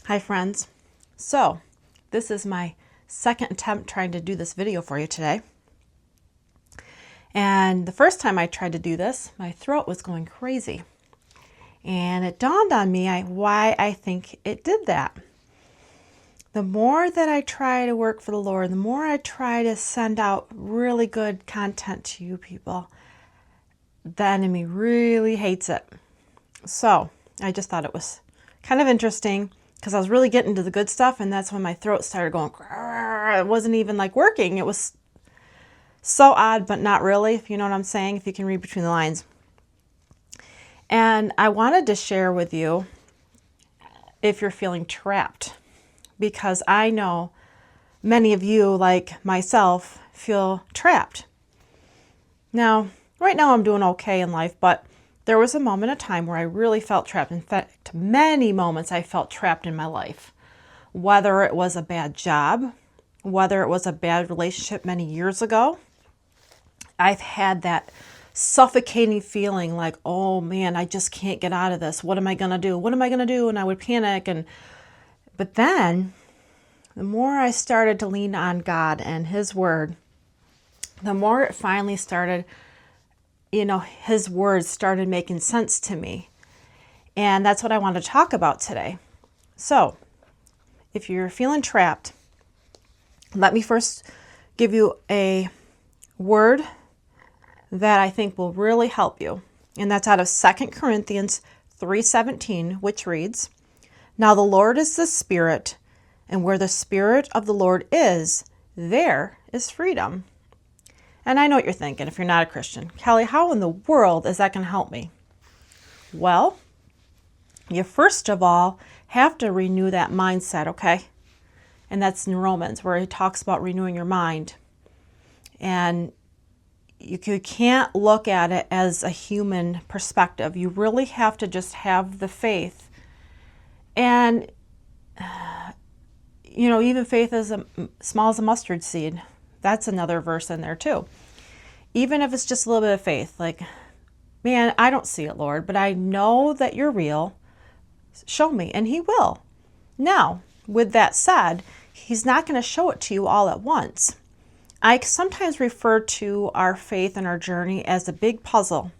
Hi friends. So this is my second attempt trying to do this video for you today. And the first time I tried to do this, my throat was going crazy. And it dawned on me why I think it did that. The more that I try to work for the Lord, the more I try to send out really good content to you people, the enemy really hates it. So I just thought it was kind of interesting because I was really getting to the good stuff, and that's when my throat started going. It wasn't even like working. It was so odd, but not really, if you know what I'm saying, if you can read between the lines. And I wanted to share with you if you're feeling trapped, because I know many of you, like myself, feel trapped. Now, right now I'm doing okay in life, but there was a moment of time where I really felt trapped. In fact, many moments I felt trapped in my life. Whether it was a bad job, whether it was a bad relationship many years ago, I've had that suffocating feeling like, oh man, I just can't get out of this. What am I going to do? What am I going to do? And I would panic. But then the more I started to lean on God and His Word, the more it finally started, His words started making sense to me. And that's what I want to talk about today. So, if you're feeling trapped, let me first give you a word that I think will really help you. And that's out of 2 Corinthians 3:17, which reads, "Now the Lord is the Spirit, and where the Spirit of the Lord is, there is freedom." And I know what you're thinking if you're not a Christian. Kelly, how in the world is that going to help me? Well, you first of all have to renew that mindset, okay? And that's in Romans, where he talks about renewing your mind. And you can't look at it as a human perspective. You really have to just have the faith. And, even faith is small as a mustard seed. That's another verse in there too. Even if it's just a little bit of faith, like, man, I don't see it, Lord, but I know that you're real. Show me, and He will. Now, with that said, He's not going to show it to you all at once. I sometimes refer to our faith and our journey as a big puzzle.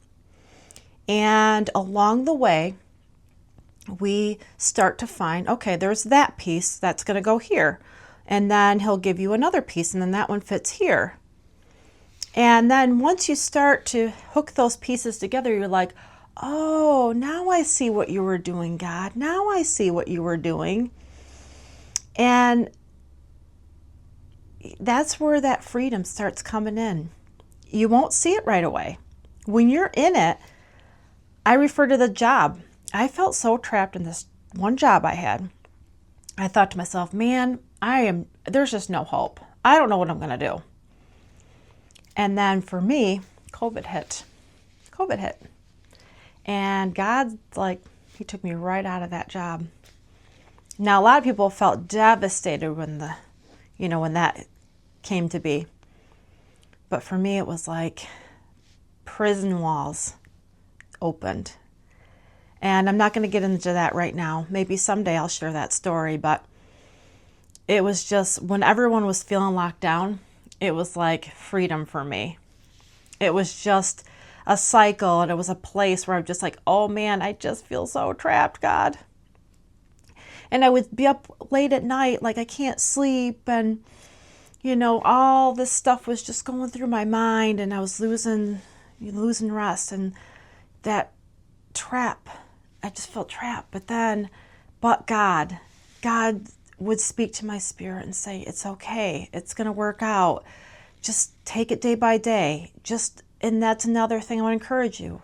And along the way, we start to find, okay, there's that piece that's going to go here. And then He'll give you another piece, and then that one fits here. And then once you start to hook those pieces together, you're like, oh, now I see what you were doing, God. Now I see what you were doing. And that's where that freedom starts coming in. You won't see it right away. When you're in it, I refer to the job. I felt so trapped in this one job I had. I thought to myself, man, there's just no hope. I don't know what I'm going to do. And then for me, COVID hit. And God, He took me right out of that job. Now, a lot of people felt devastated when that came to be. But for me, it was like prison walls opened. And I'm not going to get into that right now. Maybe someday I'll share that story. But it was just, when everyone was feeling locked down, it was like freedom for me. It was just a cycle, and it was a place where I'm just like, oh man, I just feel so trapped, God. And I would be up late at night, like I can't sleep, and all this stuff was just going through my mind, and I was losing rest, and that trap, I just felt trapped. But God would speak to my spirit and say, it's okay, it's going to work out. Just take it day by day. And that's another thing I want to encourage you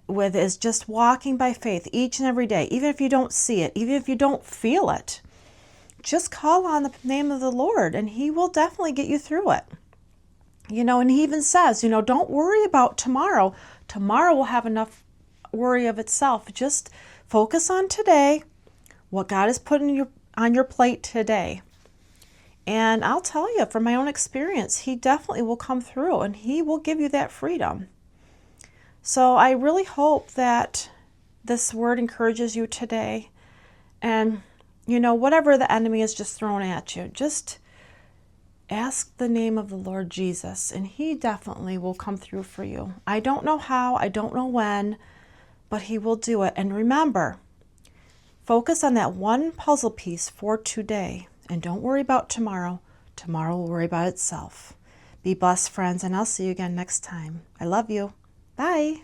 with, is just walking by faith each and every day. Even if you don't see it, even if you don't feel it, just call on the name of the Lord, and He will definitely get you through it. And He even says, don't worry about tomorrow. Tomorrow will have enough worry of itself. Just focus on today, what God has put on your plate today. And I'll tell you, from my own experience, He definitely will come through, and He will give you that freedom. So I really hope that this word encourages you today. And whatever the enemy is just throwing at you, just ask the name of the Lord Jesus, and he definitely will come through for you. I don't know how, I don't know when, but he will do it. And remember, focus on that one puzzle piece for today, and don't worry about tomorrow. Tomorrow will worry about itself. Be blessed, friends, and I'll see you again next time. I love you. Bye.